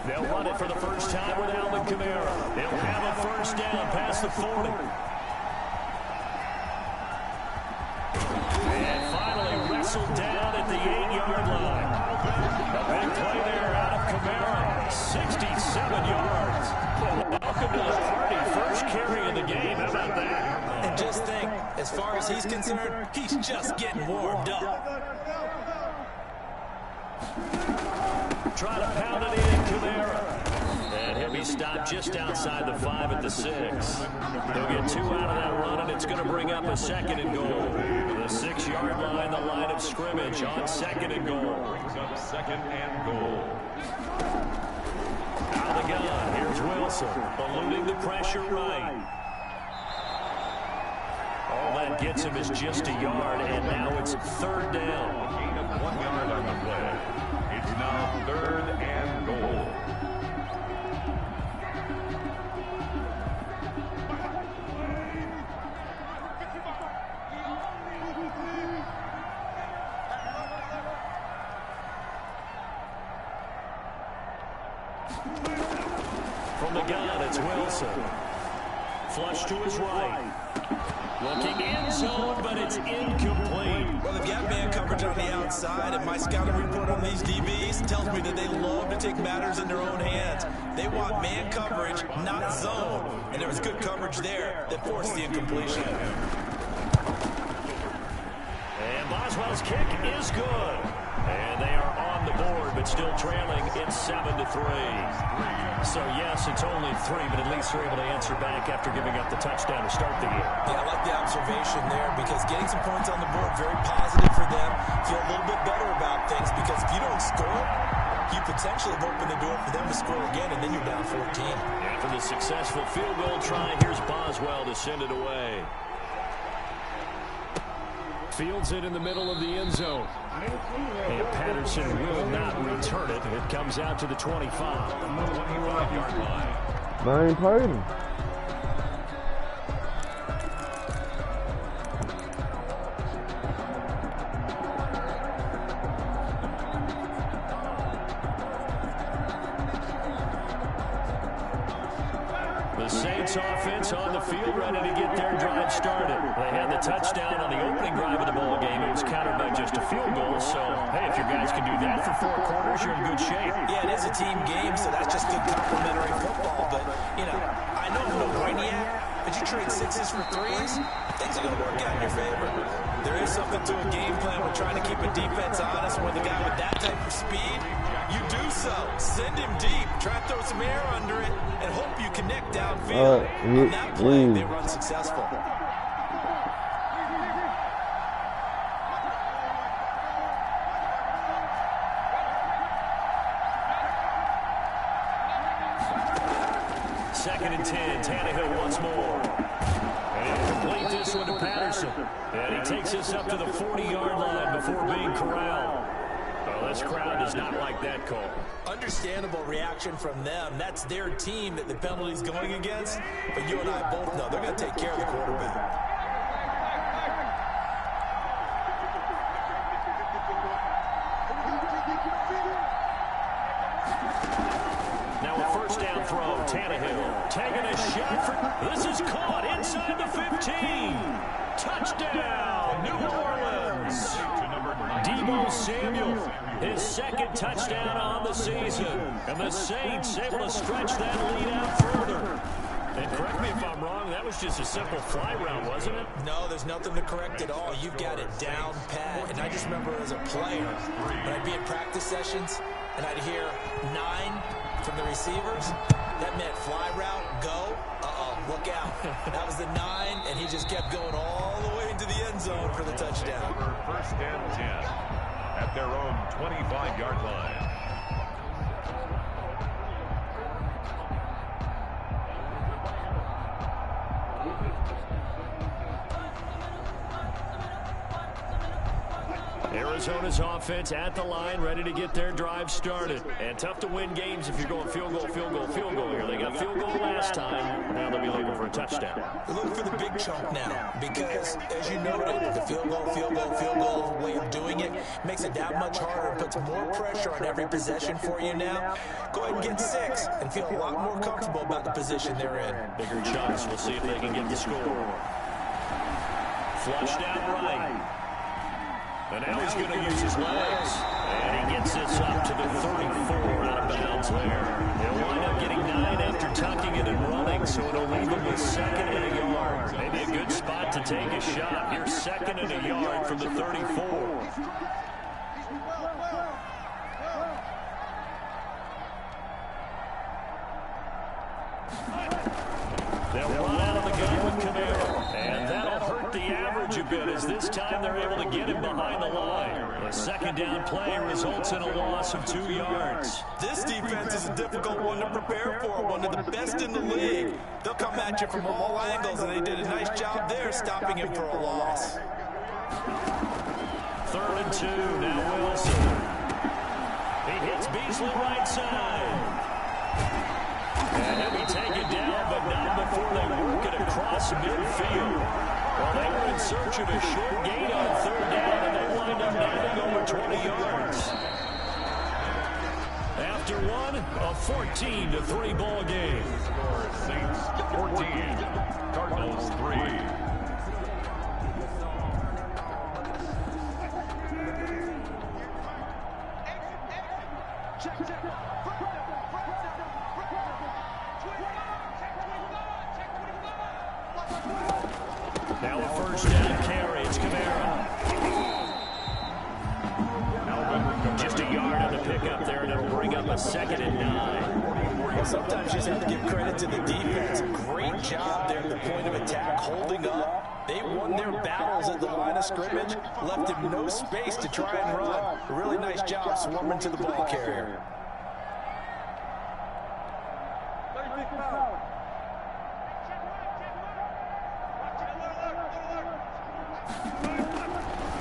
They'll run it for the first time with Alvin Kamara. They'll have a first down past the 40. And finally wrestled down at the 8-yard line. A big play there out of Kamara. 67 yards. Welcome to the party. First carry in the game. How about that? And just think, as far as he's concerned, he's just getting warmed up. Try to pound it in, Kamara. And he'll be stopped just outside the 5 at the 6. They'll get 2 out of that run, and it's going to bring up a 2nd and goal. The 6-yard line, the line of scrimmage on 2nd and goal. Brings up 2nd and goal. Out of the gun, here's Wilson, eluding the pressure right. All that gets him is just a yard, and now it's 3rd down. A gain of 1 yard on the play. It's now 3rd and goal. From the gun, it's Wilson. Flush to his right. Looking end zone, but it's incomplete. Well, they've got man coverage on the outside, and my scouting report on these DBs tells me that they love to take matters in their own hands. They want man coverage, not zone. And there was good coverage there that forced the incompletion. And Boswell's kick is good. And they are on the board, but still trailing. It's 7-3. So, yes, it's only 3, but at least they're able to answer back after giving up the touchdown to start the game. Yeah, I like the observation there because getting some points on the board, very positive for them. Feel a little bit better about things because if you don't score, you potentially have opened the door for them to score again, and then you're down 14. After the successful field goal try, here's Boswell to send it away. Fields it in the middle of the end zone. And Patterson will not return it. It comes out to the 25. 25-yard line. I ain't played him. The Saints offense on the field ready to get their drive started. They had the touchdown on the opening drive of the ball game. It was countered by just a field goal. So, hey, if your guys can do that for 4 quarters, you're in good shape. Yeah, it is a team game, so that's just good complementary football. But, you know, I know I'm no brainiac, but you trade 6s for 3s, things are going to work out in your favor. There is something to a game plan with trying to keep a defense honest. With a guy with that type of speed, you do so. Send him deep. Try to throw some air under it and hope you connect downfield. On that play, they run successful. Second and 10. Tannehill once more. And he'll complete this one to Patterson. And he takes us up to the 40-yard line before being corralled. Well, this crowd does not like that call. Understandable reaction from them. That's their team that the penalty's going against. But you and I both know they're going to take care of the quarterback. Now a first down throw. Tannehill taking a shot for... This is caught inside the 15. Touchdown, New Orleans. Deebo Samuel, his 2nd touchdown on the season. And the Saints able to stretch that lead out further. And correct me if I'm wrong, that was just a simple fly route, wasn't it? No, there's nothing to correct at all. You've got it down pat. And I just remember as a player, when I'd be in practice sessions, and I'd hear 9 from the receivers, that meant fly route, go, look out. That was the 9, and he just kept going all the way into the end zone for the touchdown. First and 10 at their own 25-yard line. Arizona's offense at the line, ready to get their drive started. And tough to win games if you're going field goal, field goal, field goal here. They got field goal last time. Now they'll be looking for a touchdown. They're looking for the big chunk now because, as you noted, the field goal, field goal, field goal way of doing it makes it that much harder and puts more pressure on every possession for you now. Go ahead and get 6 and feel a lot more comfortable about the position they're in. Bigger chunks. We'll see if they can get the score. Flushed out right. And now he's going to use his legs. And he gets this up to the 34 out of bounds there. He'll wind up getting 9 after tucking it and running, so it'll leave him with 2nd and a yard. Maybe a good spot to take a shot. Here's 2nd and a yard from the 34. They'll run out of the gun with Camaro. And that'll hurt the average a bit as this time they're able to get him behind the line. A 2nd down play results in a loss of 2 yards. This defense is a difficult one to prepare for, one of the best in the league. They'll come at you from all angles, and they did a nice job there stopping him for a loss. 3rd and 2, now Wilson. He hits Beasley right side. And he'll be taken down, but not before they work it across midfield. Well, they were in search of a short gain on 3rd down, and they wind up netting over 20 yards. After one, a 14-3 ball game. Saints 14, Cardinals 3. Now a 1st down carry. It's Camaro. Just a yard on the pickup there, and it'll bring up a 2nd and 9. Well, sometimes you just have to give credit to the defense. Great job there at the point of attack, holding up. They won their battles at the line of scrimmage, left him no space to try and run. A really nice job swarming to the ball carrier.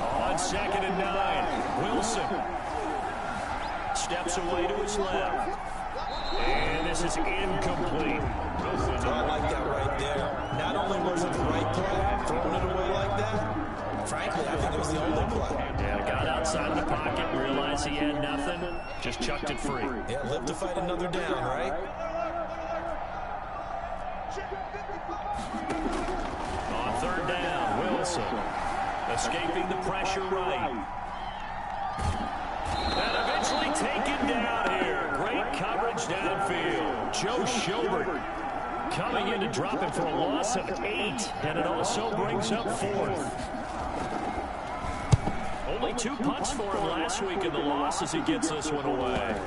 On 2nd and 9, Wilson steps away to his left. And this is incomplete. I like that right there. Not only was it the right play, throwing it away like that, frankly, I think it was the only play. Yeah, got outside of the pocket, realized he had nothing, just chucked it free. Yeah, live to fight another down, right? On 3rd down, Wilson escaping the pressure right. And eventually taken down here. Great coverage downfield. Joe Schobert coming in to drop it for a loss of 8. And it also brings up 4th. Only 2 punts for him last week in the loss as he gets this one away.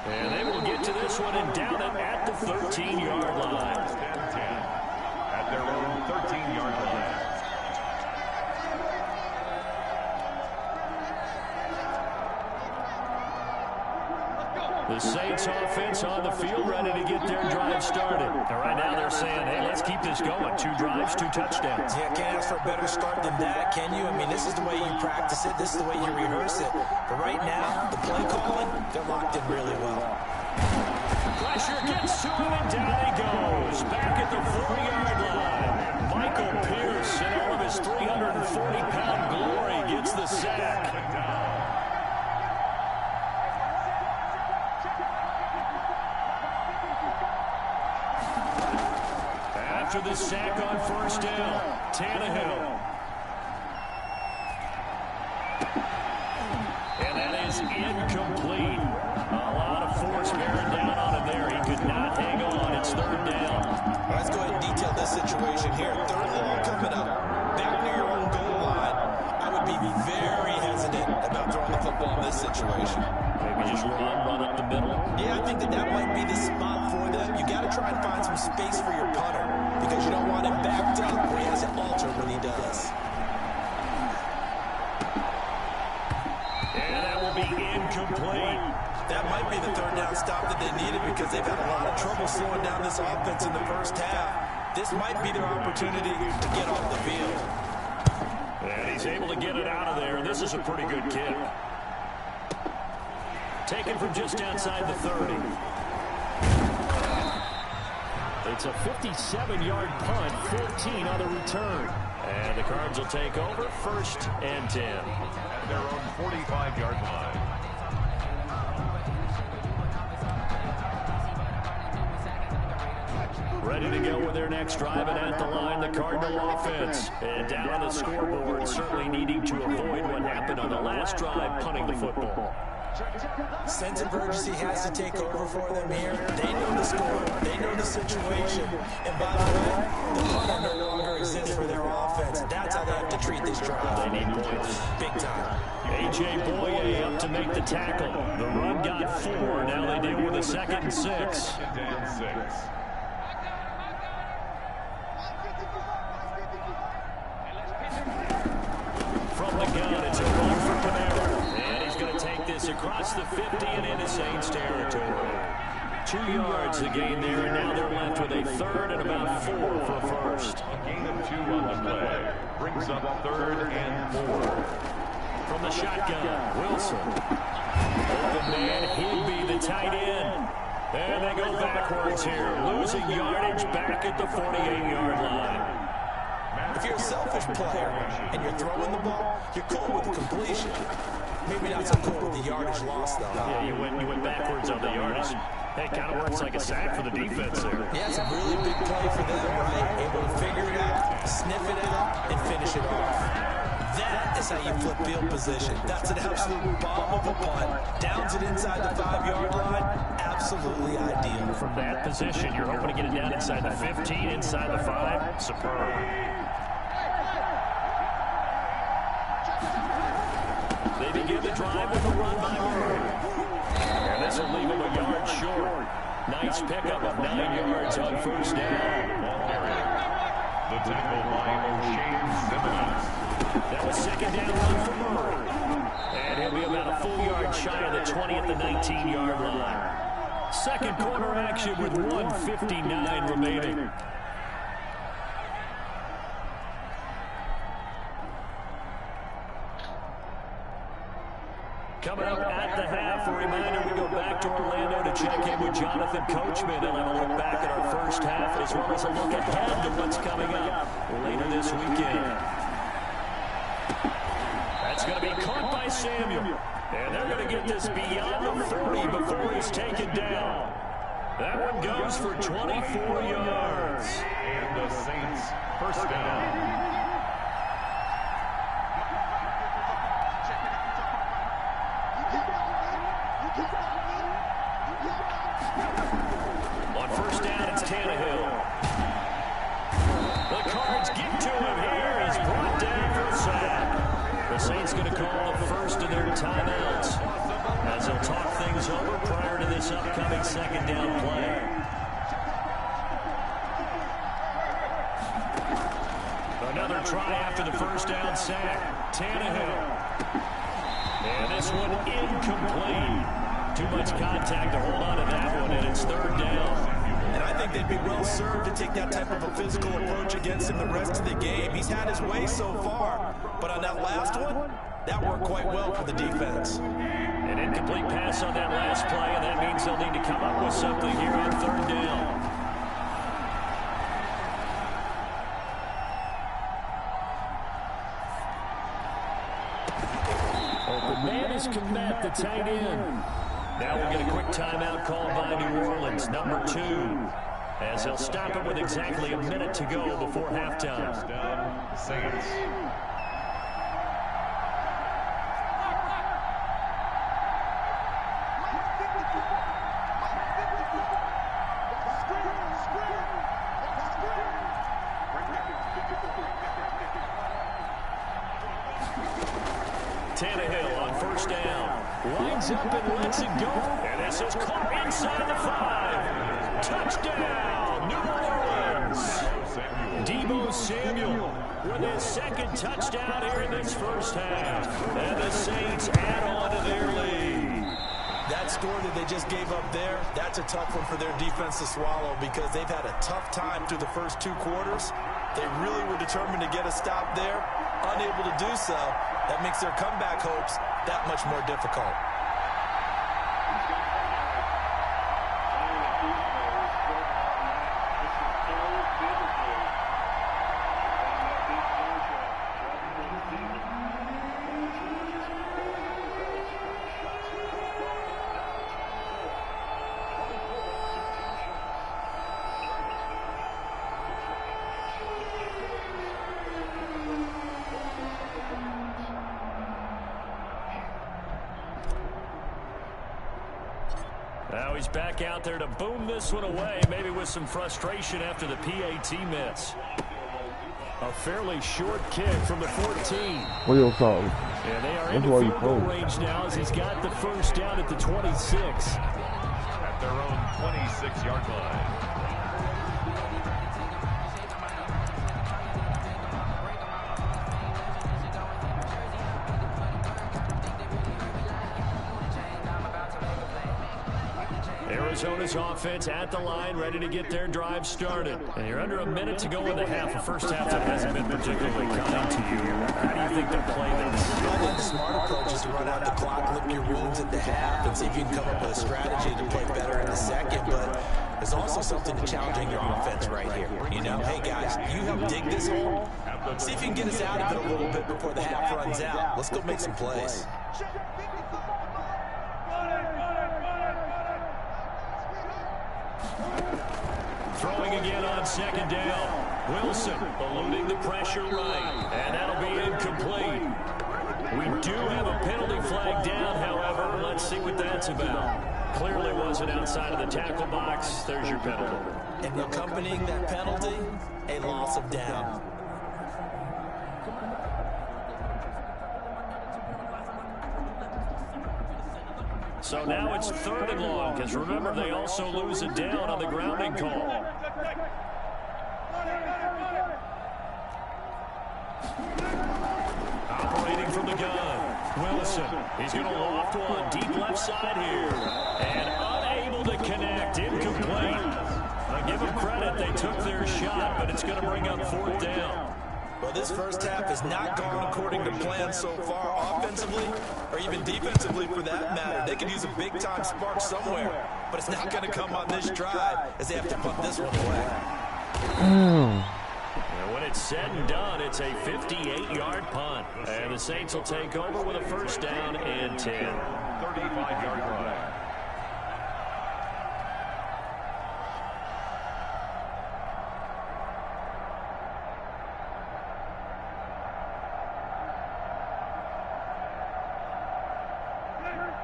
And they will get to this one and down it at the 13-yard line. At their own 13-yard line. The Saints offense on the field ready to get their drive started. And right now they're saying, hey, let's keep this going. 2 drives, 2 touchdowns. Yeah, can't ask for a better start than that, can you? I mean, this is the way you practice it. This is the way you rehearse it. But right now, the play calling, they're locked in really well. Pressure gets to him, and down he goes. Back at the 4-yard line. Michael Pierce, in all of his 340-pound glory, gets the sack. After the sack on 1st down, Tannehill. And that is incomplete. A lot of force bearing down on him there. He could not hang on. It's 3rd down. Let's go ahead and detail this situation here. 3rd and long coming up. Back near your own goal line. I would be very hesitant about throwing the football in this situation. Maybe just run up the middle. Yeah, I think that might be the spot for them. You got to try and find some space for your punter because you don't want him backed up where he has it altered when he does. And that will be incomplete. That might be the 3rd down stop that they needed because they've had a lot of trouble slowing down this offense in the 1st half. This might be their opportunity to get off the field. And he's able to get it out of there. This is a pretty good kick. Taken from just outside the 30. It's a 57-yard punt, 14 on the return. And the Cards will take over, 1st and 10. At their own 45-yard line. Ready to go with their next drive, and at the line, the Cardinal offense. And down on the scoreboard, certainly needing to avoid what happened on the last drive, punting the football. Sense of urgency has to take over for them here. They know the score. They know the situation. And by the way, the punter no longer exists for their offense. That's how they have to treat this drive. They need points. Big time. A.J. Boye up to make the tackle. The run got 4. Now they deal with a 2nd and 6. Second and 6. From the gun, it's a run for Panera. And he's going to take this across the 50 and into Saints territory. 2 yards the gain there, and now they're left with a 3rd and about 4 for 1st. A gain of 2 on the play. Brings up 3rd and 4. From the shotgun, Wilson. Open man, Higby, the tight end. And they go backwards here, losing yardage back at the 48-yard line. If you're a selfish player and you're throwing the ball, you're cool with the completion. Maybe not so cool with the yardage loss, though. Yeah, you went backwards on the yardage. Hey, kind of works like a sack for the defense there. Yeah, it's a really big play for them, right? Able to figure it out, sniff it out, and finish it off. That is how you flip field position. That's an absolute bomb of a punt. Downs it inside the 5-yard line. Absolutely ideal. From that position, you're hoping to get it down inside the 15, inside the 5. Superb. They begin the drive with a run by Murray. And this will leave him a yard short. Nice pickup of 9 yards on 1st down. The tackle by O'Shane Simmons. That was 2nd down run for Murray. And he'll be about a full yard shy of the 20 at the 19-yard line. 2nd quarter action with 1:59 remaining. Coming up at the half, a reminder, we go back to Orlando to check in with Jonathan Coachman and have a look back at our first half, as well as a look ahead to what's coming up later this weekend. That's going to be caught by Samuel. And they're going to get this beyond the 30 before he's taken down. That one goes for 24 yards. And the Saints 1st down. On 1st down, it's Tannehill. The Cards get to him here. He's brought down for a sack. The Saints going to call the first of their timeouts as they'll talk things over prior to this upcoming 2nd down play. Another try after the 1st down sack. Tannehill. And this one incomplete. Too much contact to hold on to that one, and it's 3rd down. And I think they'd be well served to take that type of a physical approach against him the rest of the game. He's had his way so far, but on that last one, that worked quite well for the defense. An incomplete pass on that last play, and that means they'll need to come up with something here on 3rd down. Open man is Kmet, the tight end. Now we'll get a quick timeout called by New Orleans, number 2, as they'll stop it with exactly a minute to go before halftime. Down, Saints. Tannehill on 1st down. Lines up and lets it go. And this is caught inside the 5. Touchdown, New Orleans. Deebo Samuel with his 2nd touchdown here in this 1st half. And the Saints add on to their lead. That score that they just gave up there, that's a tough one for their defense to swallow because they've had a tough time through the first 2 quarters. They really were determined to get a stop there. unable to do so, that makes their comeback hopes that much more difficult. Now he's back out there to boom this one away, maybe with some frustration after the PAT miss. A fairly short kick from the 14. What you talking? And they are in the field goal range now as he's got the first down at the 26. At their own 26-yard line. Arizona's offense at the line, ready to get their drive started. And you're under a minute to go in the half. A first half that hasn't been particularly kind to you. How do you think they'll play this? I think the smart approach is to run out the clock, lick your wounds at the half, and see if you can come up with a strategy to play better in the second. But there's also something to challenging your offense right here. You know, hey, guys, you help dig this hole. See if you can get us out of it a little bit before the half runs out. Let's go make some plays. Throwing again on second down. Wilson eluding the pressure right, and that'll be incomplete. We do have a penalty flag down, however. Let's see what that's about. Clearly wasn't outside of the tackle box. There's your penalty. And accompanying that penalty, a loss of down. So now it's 3rd and long, because remember, they also lose a down on the grounding call. Operating from the gun, Wilson. He's going to loft one deep left side here. And unable to connect, incomplete. I give them credit, they took their shot, but it's going to bring up 4th down. Well, this first half has not gone according to plan so far, offensively or even defensively for that matter. They could use a big-time spark somewhere, but it's not going to come on this drive as they have to punt this one away. And when it's said and done, it's a 58-yard punt. And the Saints will take over with a first down and 10. 35-yard line.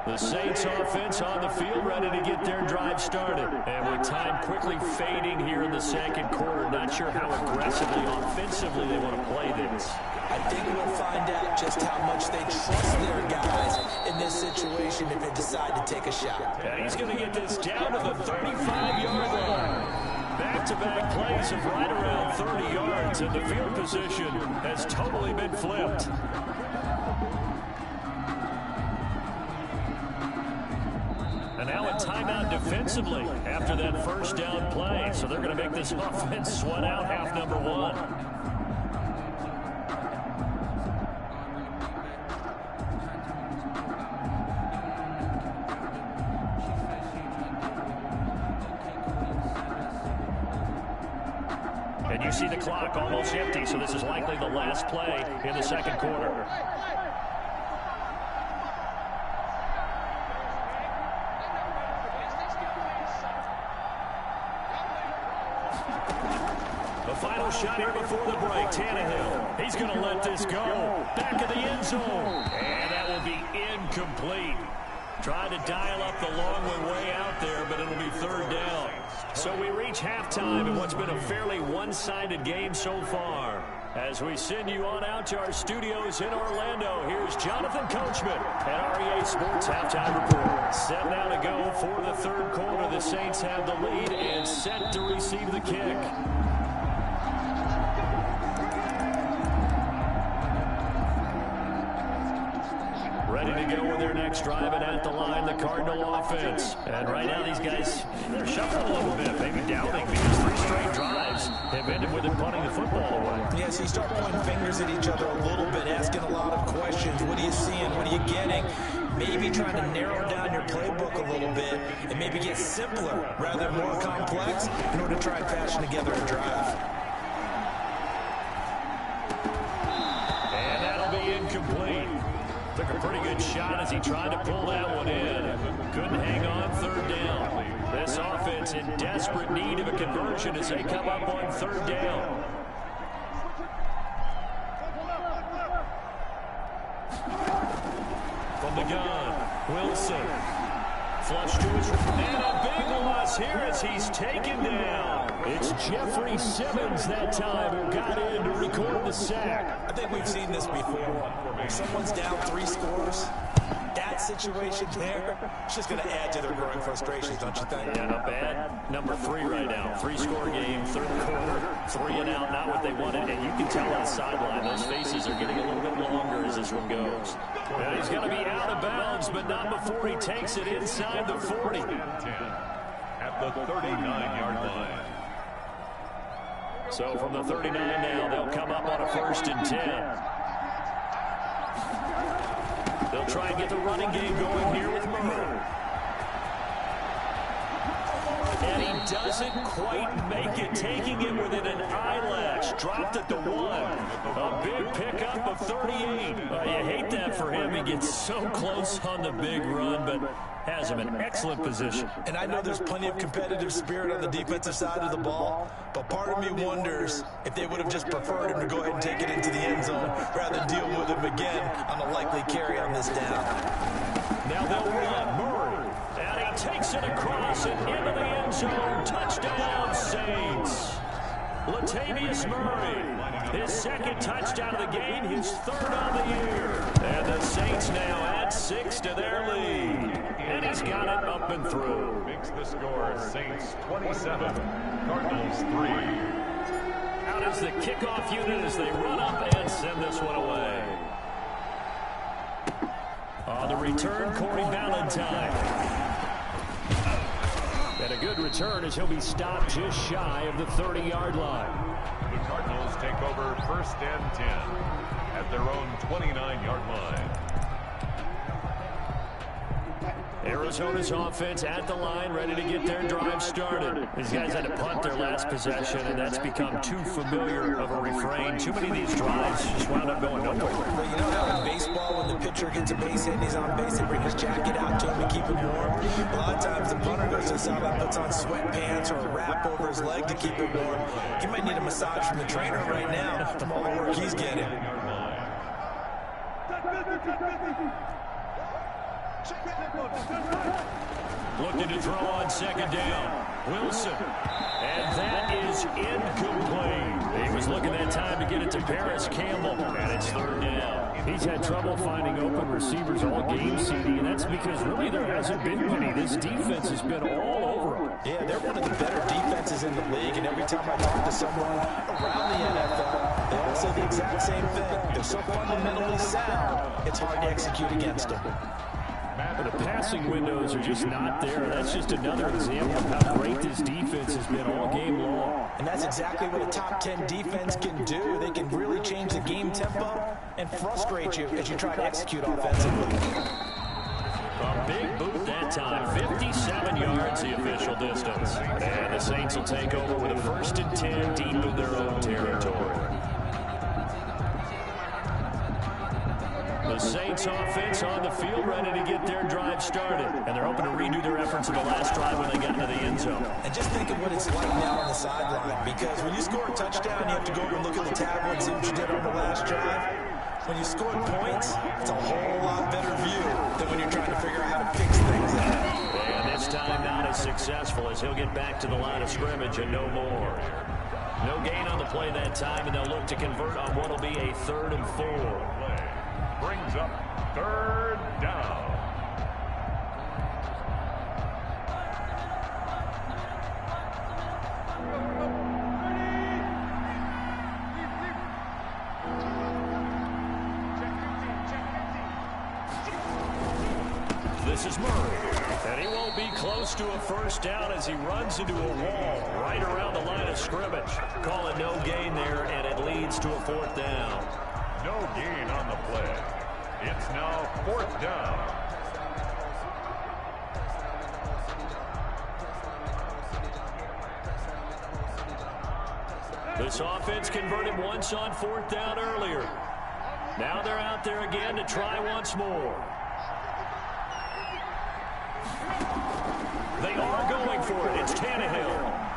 The Saints offense on the field, ready to get their drive started. And with time quickly fading here in the second quarter, not sure how aggressively, offensively they want to play this. I think we'll find out just how much they trust their guys in this situation if they decide to take a shot. And he's going to get this down to the 35-yard line. Back-to-back plays of right around 30 yards, and the field position has totally been flipped. And now a timeout defensively after that first down play. So they're going to make this offense sweat out half number 1. And you see the clock almost empty, so this is likely the last play in the second quarter. The final shot here before the break. Tannehill, he's going to let this go. Back of the end zone. And that will be incomplete. Trying to dial up the long way out there, but it'll be 3rd down. So we reach halftime in what's been a fairly one-sided game so far. As we send you on out to our studios in Orlando, here's Jonathan Coachman at REA Sports Halftime Report. 7 now to go for the 3rd quarter. The Saints have the lead and set to receive the kick. Ready to go with their next drive, and at the line, the Cardinal offense. And right now, these guys, they're shuffling a little bit, maybe doubting, because 3 straight drives have ended with them punting the football away. Yes, so you start pointing fingers at each other a little bit, asking a lot of questions. What are you seeing? What are you getting? Maybe trying to narrow down your playbook a little bit and maybe get simpler rather than more complex in order to try and fashion together a drive. And that'll be incomplete. Took a pretty good shot as he tried to pull that one in. Couldn't hang on third down. This offense in desperate need of a conversion as they come up on third down. From the gun, Wilson. Flush to his and a big loss here as he's taken down. It's Jeffrey Simmons that time who got in to record the sack. I think we've seen this before. If someone's down 3 scores, that situation there, it's just going to add to their growing frustrations, don't you think? Yeah, not bad. Number 3 right now. 3-score game, third quarter, 3 and out, not what they wanted. And you can tell on the sideline, those faces are getting a little bit longer as this one goes. And he's going to be out of bounds, but not before he takes it inside the 40. At the 39-yard line. So from the 39 now, they'll come up on a 1st and 10. They'll try and get the running game going here with Murray. And he doesn't quite make it, taking it within an eyelash. Dropped at the 1. A big pickup of 38. You hate that for him. He gets so close on the big run, but has him in excellent position. And I know there's plenty of competitive spirit on the defensive side of the ball, but part of me wonders if they would have just preferred him to go ahead and take it into the end zone rather than deal with him again on a likely carry on this down. Now they'll run. Murray. And he takes it across and into the end zone. Touchdown, Saints. Latavius Murray, his 2nd touchdown of the game, his 3rd on the year. And the Saints now add 6 to their lead. And he's got it up and through. Makes the score Saints 27, Cardinals 3. Out is the kickoff unit as they run up and send this one away. On the return, Corey Ballantyne. And a good return as he'll be stopped just shy of the 30-yard line. The Cardinals take over 1st and 10 at their own 29-yard line. Arizona's offense at the line, ready to get their drive started. These guys had to punt their last possession, and that's become too familiar of a refrain. Too many of these drives just wound up going nowhere. Well, you know how in baseball, when the pitcher gets a base hit and he's on base, they bring his jacket out to him to keep him warm. A lot of times the punter goes to the sideline, puts on sweatpants or a wrap over his leg to keep him warm. He might need a massage from the trainer right now from all the work he's getting. Looking to throw on 2nd down. Wilson. And that is incomplete. He was looking that time to get it to Paris Campbell. And it's 3rd down. He's had trouble finding open receivers all game, CD, and that's because really there hasn't been many. This defense has been all over him. Yeah, they're one of the better defenses in the league, and every time I talk to someone around the NFL, they all say the exact same thing. They're so fundamentally sound, it's hard to execute against them. But the passing windows are just not there. That's just another example of how great this defense has been all game long. And that's exactly what a top 10 defense can do. They can really change the game tempo and frustrate you as you try to execute offensively. A big boot that time. 57 yards the official distance. And the Saints will take over with a 1st and 10 deep in their own territory. The Saints offense on the field ready to get their drive started. And they're hoping to redo their efforts in the last drive when they got into the end zone. And just think of what it's like now on the sideline. Because when you score a touchdown, you have to go over and look at the tablet and see what you did on the last drive. When you scored points, it's a whole lot better view than when you're trying to figure out how to fix things out. And this time not as successful as he'll get back to the line of scrimmage and no more. No gain on the play that time, and they'll look to convert on what will be a 3rd and 4. Brings up 3rd down. This is Murray, and he won't be close to a 1st down as he runs into a wall right around the line of scrimmage. Call it no gain there, and it leads leads to a 4th down. No gain on the play. It's now 4th down. This offense converted once on 4th down earlier. Now they're out there again to try once more. They are going for it. It's Tannehill.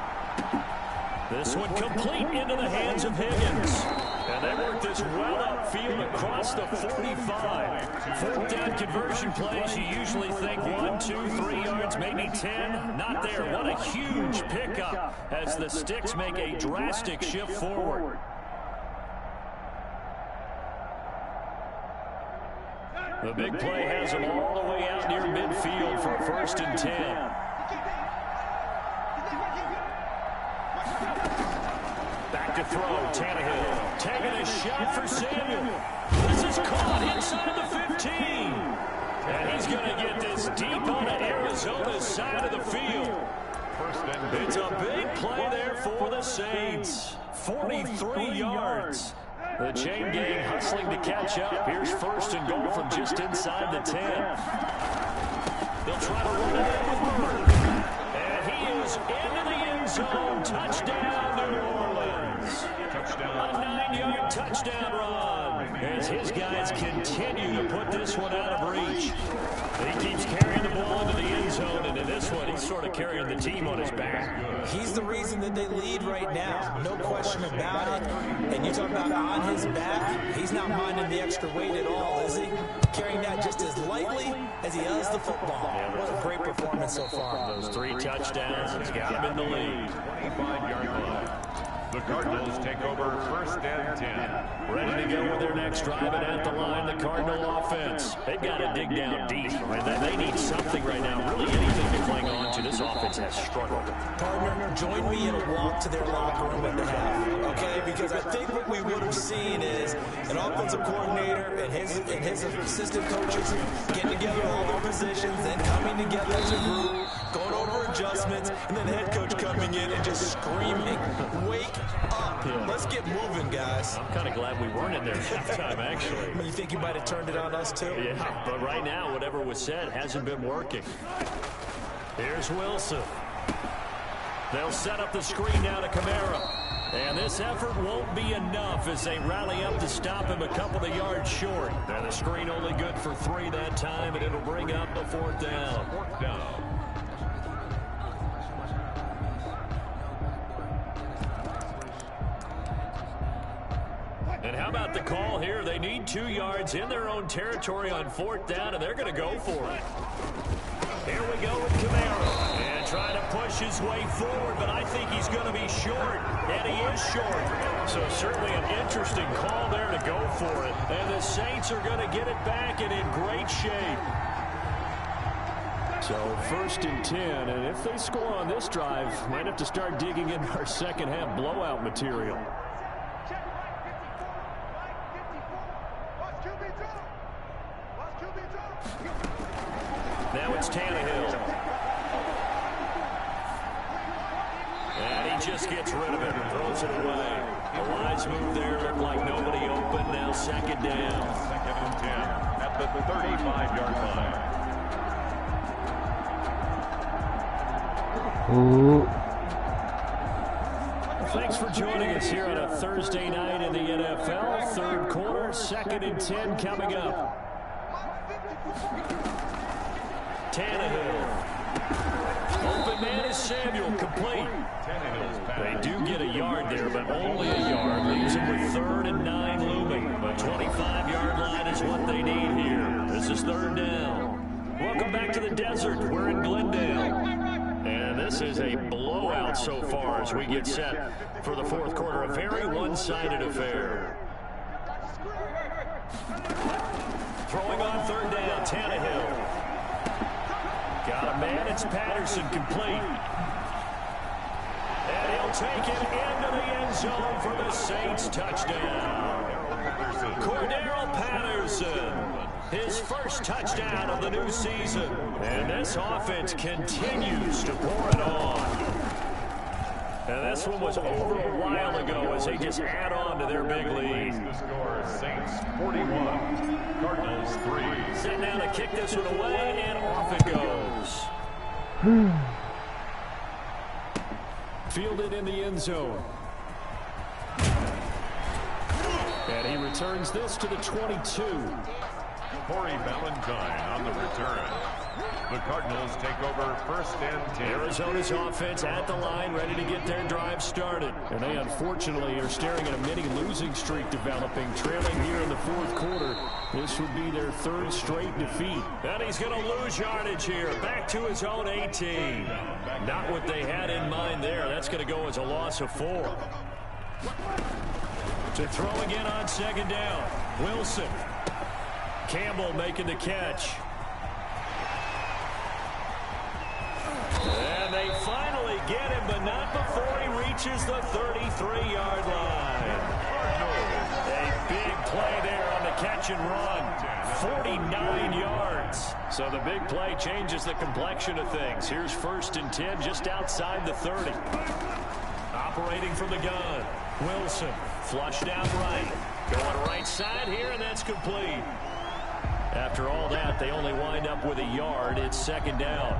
This one complete into the hands of Higgins. And they work this well upfield across the 45. 4th down conversion plays, you usually think 1, 2, 3 yards, maybe 10. Not there. What a huge pickup as the Sticks make a drastic shift forward. The big play has them all the way out near midfield for a 1st and 10. Back to throw, Tannehill taking a shot for Samuel. This is caught inside the 15. And he's going to get this deep onto Arizona's side of the field. It's a big play there for the Saints. 43 yards. The chain gang hustling to catch up. Here's 1st and goal from just inside the 10. They'll try to run it in with Bird. And he is into the end zone. Touchdown, New Orleans. A 9-yard touchdown run as his guys continue to put this one out of reach. He keeps carrying the ball into the end zone, and in this one, he's sort of carrying the team on his back. He's the reason that they lead right now. No question about it. And you talk about on his back, he's not minding the extra weight at all, is he? Carrying that just as lightly as he does the football. What a great performance so far. Those 3 touchdowns, he's got him in the lead. 25-yard line. The Cardinals take over 1st and 10. Ready to go with their next drive, and at the line, the Cardinal offense. They've got to dig down deep. I mean, they need something right now, really anything to cling on to. This offense has struggled. Partner, join me in a walk to their locker room at the half, okay? Because I think what we would have seen is an offensive coordinator and his assistant coaches getting together all their positions, then coming together as a group, going over adjustments, and then the head coach coming in and just screaming, "Wake up. Yeah. Let's get moving, guys." I'm kind of glad we weren't in there at halftime, actually. You think you might have turned it on us, too? Yeah, but right now, whatever was said hasn't been working. Here's Wilson. They'll set up the screen now to Kamara. And this effort won't be enough as they rally up to stop him a couple of yards short. And the screen only good for 3 that time, and it'll bring up the 4th down. 4th down. And how about the call here? They need 2 yards in their own territory on 4th down, and they're going to go for it. Here we go with Kamara. And trying to push his way forward, but I think he's going to be short. And he is short. So certainly an interesting call there to go for it. And the Saints are going to get it back and in great shape. So 1st and 10, and if they score on this drive, might have to start digging into our second half blowout material. Now it's Tannehill. And he just gets rid of it and throws it away. A wise move there. Looked like nobody open. Now 2nd down. 2nd and 10 at the 35-yard line. Thanks for joining us here on a Thursday night in the NFL. 3rd quarter, 2nd and 10 coming up. Tannehill. Open man is Samuel, complete. They do get a yard there, but only a yard. Leaves him with 3rd and 9 looming. A 25-yard line is what they need here. This is 3rd down. Welcome back to the desert. We're in Glendale. And this is a blowout so far as we get set for the 4th quarter. A very one-sided affair. Throwing on 3rd down, Tannehill. Got a man, it's Patterson, complete. And he'll take it into the end zone for the Saints touchdown. Cordero Patterson, his 1st touchdown of the new season. And this offense continues to pour it on. And this one was over a while ago as they just add on to their big lead. The score, Saints 41, Cardinals 3. Set now to kick this one away, and off it goes. Fielded in the end zone. And he returns this to the 22. Corey Valentine on the return. The Cardinals take over first and 10. Arizona's offense at the line, ready to get their drive started. And they unfortunately are staring at a mini losing streak developing, trailing here in the fourth quarter. This would be their third straight defeat. And he's going to lose yardage here, back to his own 18. Not what they had in mind there. That's going to go as a loss of 4. To throw again on second down. Wilson. Campbell making the catch. And they finally get him, but not before he reaches the 33-yard line. A big play there on the catch and run. 49 yards. So the big play changes the complexion of things. Here's first and 10 just outside the 30. Operating from the gun. Wilson flushed out right. Going right side here, and that's complete. After all that, they only wind up with a yard. It's second down.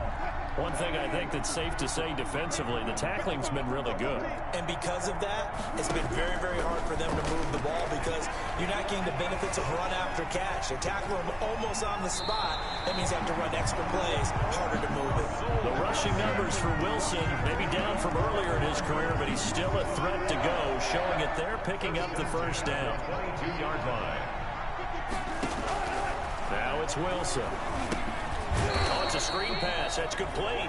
One thing I think that's safe to say defensively, the tackling's been really good. And because of that, it's been very, very hard for them to move the ball because you're not getting the benefits of run after catch. They tackle him almost on the spot. That means you have to run extra plays, harder to move it. The rushing numbers for Wilson, maybe down from earlier in his career, but he's still a threat to go, showing it there, picking up the first down. 22-yard line. Now it's Wilson. Oh, it's a screen pass. That's complete.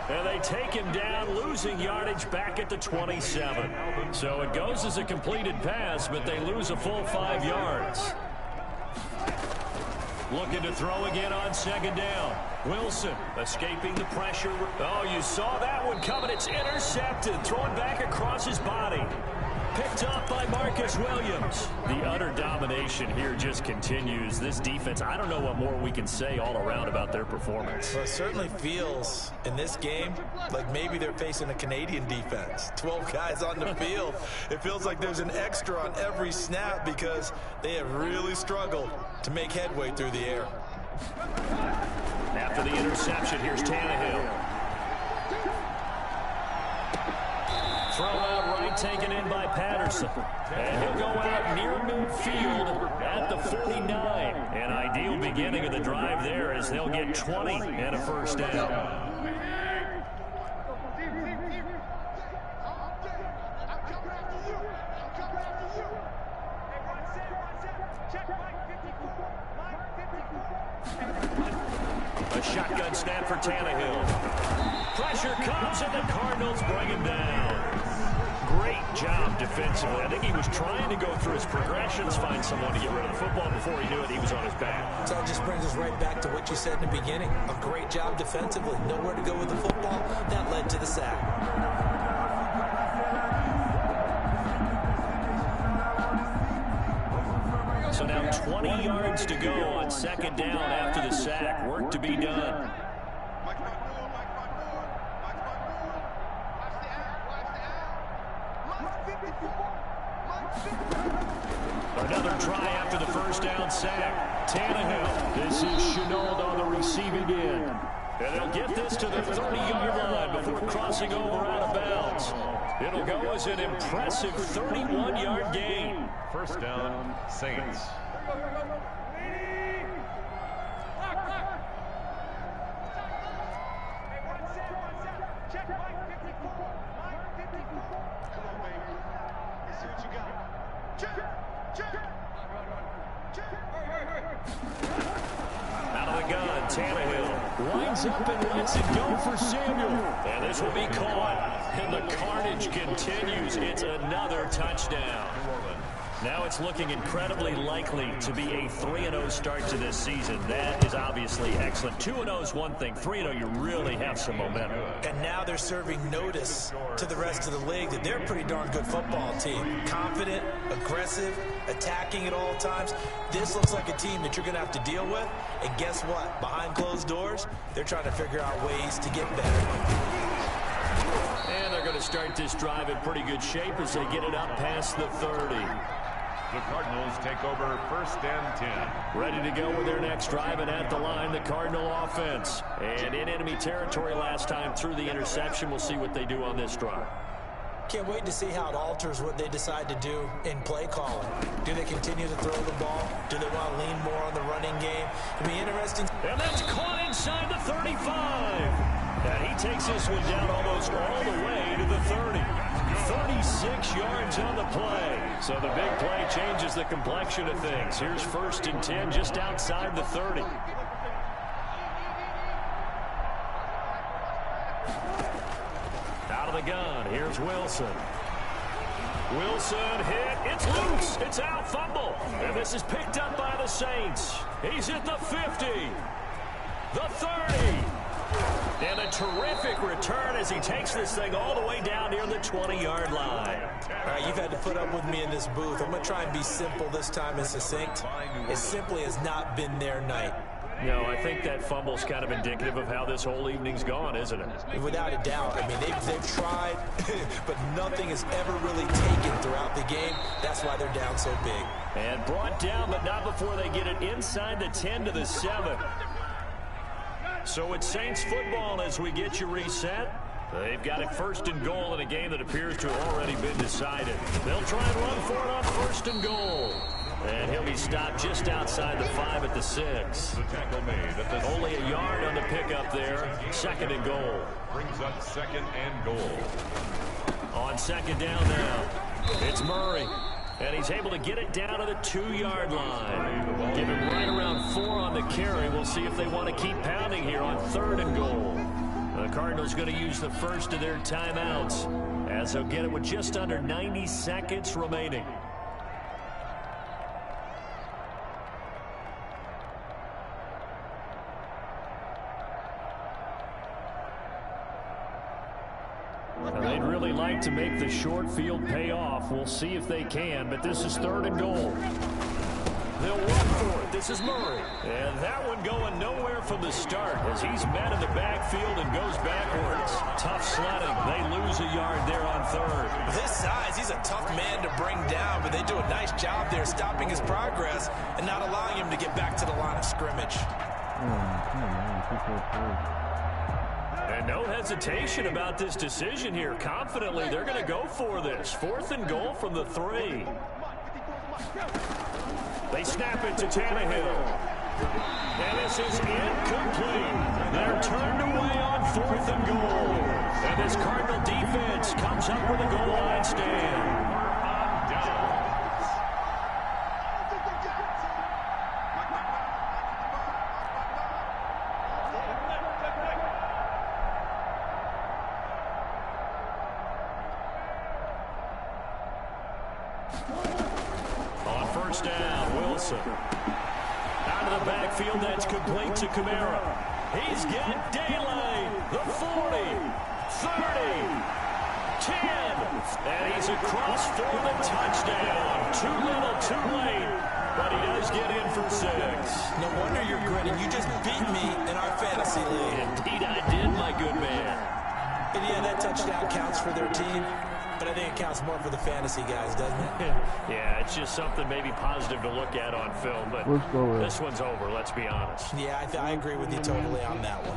And they take him down, losing yardage back at the 27. So it goes as a completed pass, but they lose a full 5 yards. Looking to throw again on second down. Wilson escaping the pressure. Oh, you saw that one coming. It's intercepted. Thrown back across his body. Picked up by Marcus Williams. The utter domination here just continues. This defense, I don't know what more we can say all around about their performance. Well, it certainly feels in this game like maybe they're facing a Canadian defense. 12 guys on the field. It feels like there's an extra on every snap because they have really struggled to make headway through the air. After the interception, here's Tannehill. Throw out right, taken in by Patterson. And he'll go out near midfield at the 49. An ideal beginning of the drive there as they'll get 20 and a first down. A shotgun snap for Tannehill. Pressure comes and the Cardinals bring him down. Great job defensively. I think he was trying to go through his progressions, find someone to get rid of the football. Before he knew it, he was on his back. So that just brings us right back to what you said in the beginning. A great job defensively. Nowhere to go with the football. That led to the sack. So now 20 yards to go on second down after the sack. Work to be done. Another try after the first down sack. Tannehill. This is Chenault on the receiving end. And they'll get this to the 30-yard line before crossing over out of bounds. It'll go as an impressive 31-yard gain. First down, Saints. Out of the gun, Tannehill lines up and lets it go for Samuel. And this will be caught. And the carnage continues. It's another touchdown. Now it's looking incredibly likely to be a 3-0 start to this season. That is obviously excellent. 2-0 is one thing. 3-0, you really have some momentum. And now they're serving notice to the rest of the league that they're a pretty darn good football team. Confident, aggressive, attacking at all times. This looks like a team that you're going to have to deal with. And guess what? Behind closed doors, they're trying to figure out ways to get better. And they're going to to start this drive in pretty good shape as they get it up past the 30. The Cardinals take over 1st and 10. Ready to go with their next drive, and at the line, the Cardinal offense. And in enemy territory last time through the interception. We'll see what they do on this drive. Can't wait to see how it alters what they decide to do in play calling. Do they continue to throw the ball? Do they want to lean more on the running game? It'll be interesting. And that's caught inside the 35. And he takes this one down almost all the way to the 30. 36 yards on the play. So the big play changes the complexion of things. Here's 1st and 10 just outside the 30. Out of the gun, here's Wilson. Wilson hit, it's loose, it's out, fumble. And this is picked up by the Saints. He's at the 50, the 30. And a terrific return as he takes this thing all the way down near the 20-yard line. All right, you've had to put up with me in this booth. I'm going to try and be simple this time and succinct. It simply has not been their night. No, I think that fumble's kind of indicative of how this whole evening's gone, isn't it? Without a doubt. I mean, they've tried, but nothing is ever really taken throughout the game. That's why they're down so big. And brought down, but not before they get it inside the 10 to the 7. So it's Saints football as we get you reset. They've got it 1st and goal in a game that appears to have already been decided. They'll try and run for it on 1st and goal. And he'll be stopped just outside the 5 at the 6. The tackle made at the Only a yard on the pickup there. 2nd and goal. Brings up 2nd and goal. On 2nd down now, it's Murray. And he's able to get it down to the 2-yard line. Give him right around 4 on the carry. We'll see if they want to keep pounding here on 3rd and goal. The Cardinals going to use the first of their timeouts as they'll get it with just under 90 seconds remaining. They'd really like to make the short field pay off. We'll see if they can, but this is 3rd and goal. They'll run for it. This is Murray. And that one going nowhere from the start as he's met in the backfield and goes backwards. Tough sledding. They lose a yard there on 3rd. With his size, he's a tough man to bring down, but they do a nice job there stopping his progress and not allowing him to get back to the line of scrimmage. And no hesitation about this decision here. Confidently, they're going to go for this. 4th and goal from the 3. They snap it to Tannehill. And this is incomplete. They're turned away on 4th and goal. And this Cardinal defense comes up with a goal line stand. On 1st down, Wilson. Out of the backfield, that's complete to Kamara. He's got daylight. The 40, 30, 10. And he's across for the touchdown. Too little, too late. But he does get in for 6. No wonder you're grinning. You just beat me in our fantasy league. Indeed I did, my good man. And yeah, that touchdown counts for their team. But I think it counts more for the fantasy guys, doesn't it? Yeah, it's just something maybe positive to look at on film, but this one's over, let's be honest. Yeah, I agree with you totally on that one.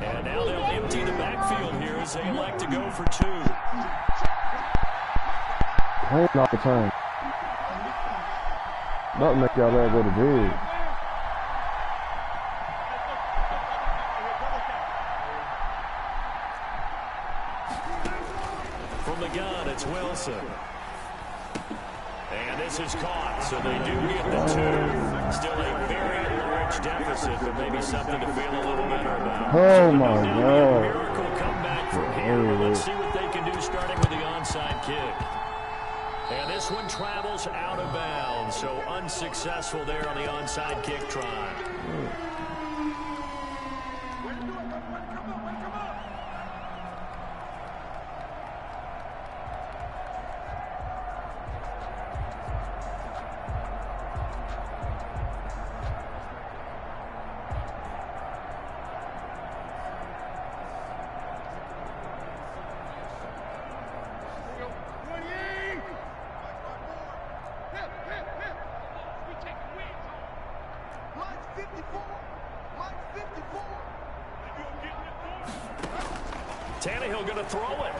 And now they'll empty the backfield here as they elect to go for 2. Ain't not the time. Don't make y'all there go to bed. From the gun, it's Wilson. And this is caught, so they do get the 2. Still a very large deficit, but maybe something to feel a little better about. Oh, my God. Miracle comeback from here. Let's see what they can do starting with the onside kick. And this one travels out of bounds, so unsuccessful there on the onside kick try. Tannehill going to throw it.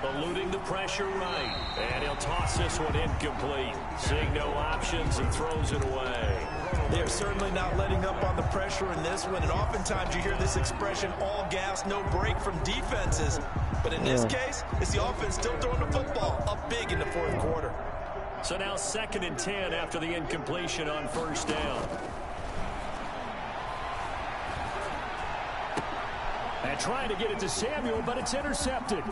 Eluding the pressure right. And he'll toss this one incomplete. Seeing no options, he throws it away. They're certainly not letting up on the pressure in this one. And oftentimes you hear this expression, all gas, no break from defenses. But in this case, it's the offense still throwing the football up big in the fourth quarter. So now 2nd and 10 after the incompletion on first down. And trying to get it to Samuel, but it's intercepted.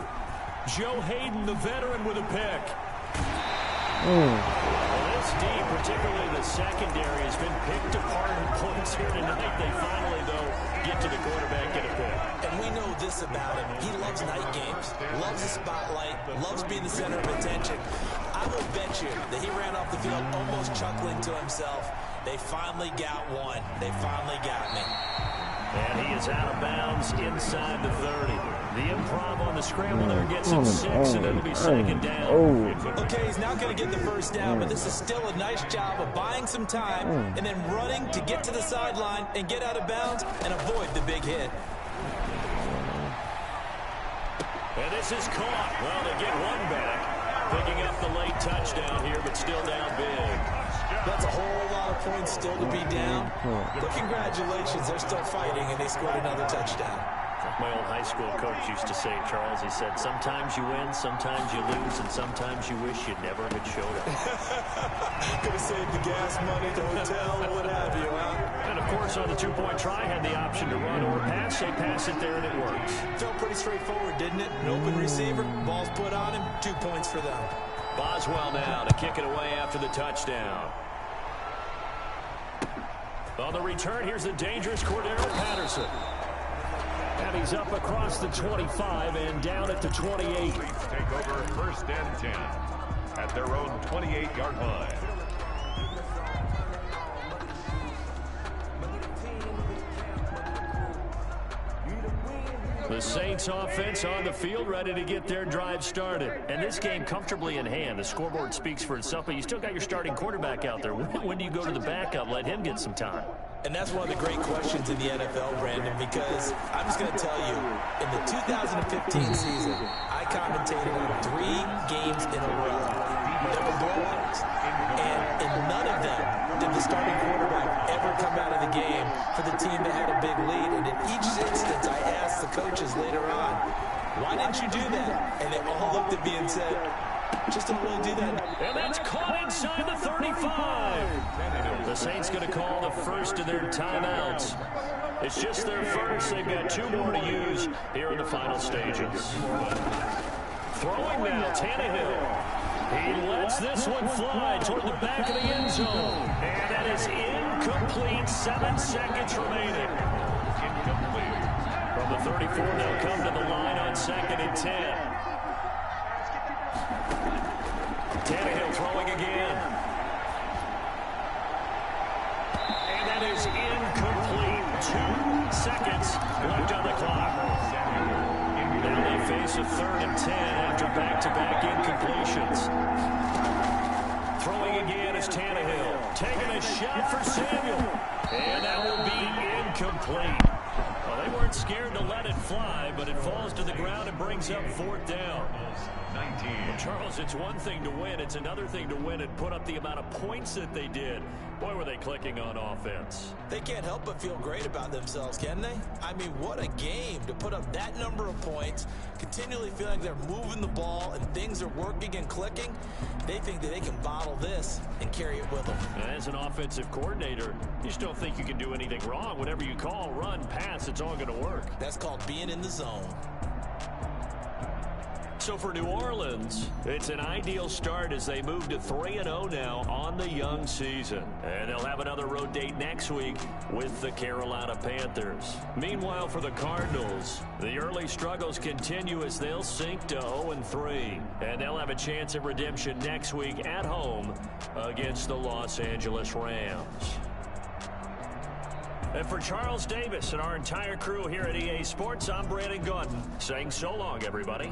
Joe Hayden, the veteran, with a pick. Well, this deep, particularly the secondary, has been picked apart in points here tonight. They finally, though, get to the quarterback, get a pick. And we know this about him. He loves night games, loves the spotlight, loves being the center of attention. I will bet you that he ran off the field almost chuckling to himself. They finally got one. They finally got me. And he is out of bounds inside the 30. The improv on the scramble there gets him 6, and it'll be 2nd down. Okay, he's not going to get the first down, but this is still a nice job of buying some time and then running to get to the sideline and get out of bounds and avoid the big hit. And this is caught. Well, they get one back. Picking up the late touchdown here, but still down big. That's a whole lot of points still to be down. But congratulations, they're still fighting, and they scored another touchdown. My old high school coach used to say, Charles, he said, sometimes you win, sometimes you lose, and sometimes you wish you never had showed up. Could have saved the gas money, the hotel, what have you, huh? And, of course, on the two-point try, had the option to run or pass. They pass it there, and it works. Felt pretty straightforward, didn't it? An open receiver, ball's put on him, 2 points for them. Boswell now to kick it away after the touchdown. On the return, here's the dangerous Cordero Patterson. And he's up across the 25 and down at the 28. Take over 1st and 10 at their own 28-yard line. The Saints offense on the field, ready to get their drive started. And this game comfortably in hand. The scoreboard speaks for itself, but you still got your starting quarterback out there. When do you go to the backup? Let him get some time. And that's one of the great questions in the NFL, Brandon, because I'm just going to tell you, in the 2015 season, I commentated on 3 games in a row. There were blowouts, and in none of them did the starting quarterback ever come out of the game for the team that had a big lead. And in each instance, I asked the coaches later on, why didn't you do that? And they all looked at me and said, just don't really do that. And that's caught inside the 35. The Saints going to call the first of their timeouts. It's just their first. They've got 2 more to use here in the final stages. Throwing now, Tannehill. He lets this one fly toward the back of the end zone. And that is incomplete. 7 seconds remaining. Incomplete. From the 34, they'll come to the line on 2nd and 10. Tannehill throwing again. And that is incomplete. 2 seconds left on the clock. Now they face a 3rd and 10 after back-to-back incompletions. Throwing again is Tannehill. Taking a shot for Samuel. And that will be incomplete. Well, they weren't scared to let it fly, but it falls to the ground and brings up 4th down. 19. Well, Charles, it's one thing to win. It's another thing to win and put up the amount of points that they did. Boy, were they clicking on offense. They can't help but feel great about themselves, can they? I mean, what a game to put up that number of points, continually feeling like they're moving the ball and things are working and clicking. They think that they can bottle this and carry it with them. As an offensive coordinator, you just don't think you can do anything wrong. Whatever you call, run, pass, it's all going to work. That's called being in the zone. So for New Orleans, it's an ideal start as they move to 3-0 now on the young season. And they'll have another road date next week with the Carolina Panthers. Meanwhile, for the Cardinals, the early struggles continue as they'll sink to 0-3. And they'll have a chance at redemption next week at home against the Los Angeles Rams. And for Charles Davis and our entire crew here at EA Sports, I'm Brandon Gordon saying so long, everybody.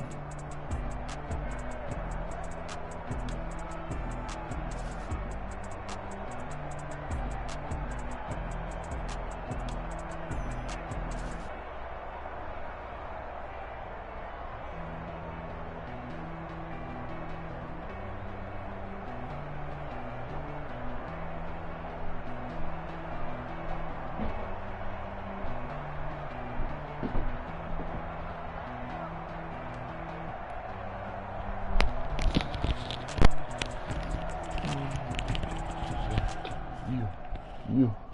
you.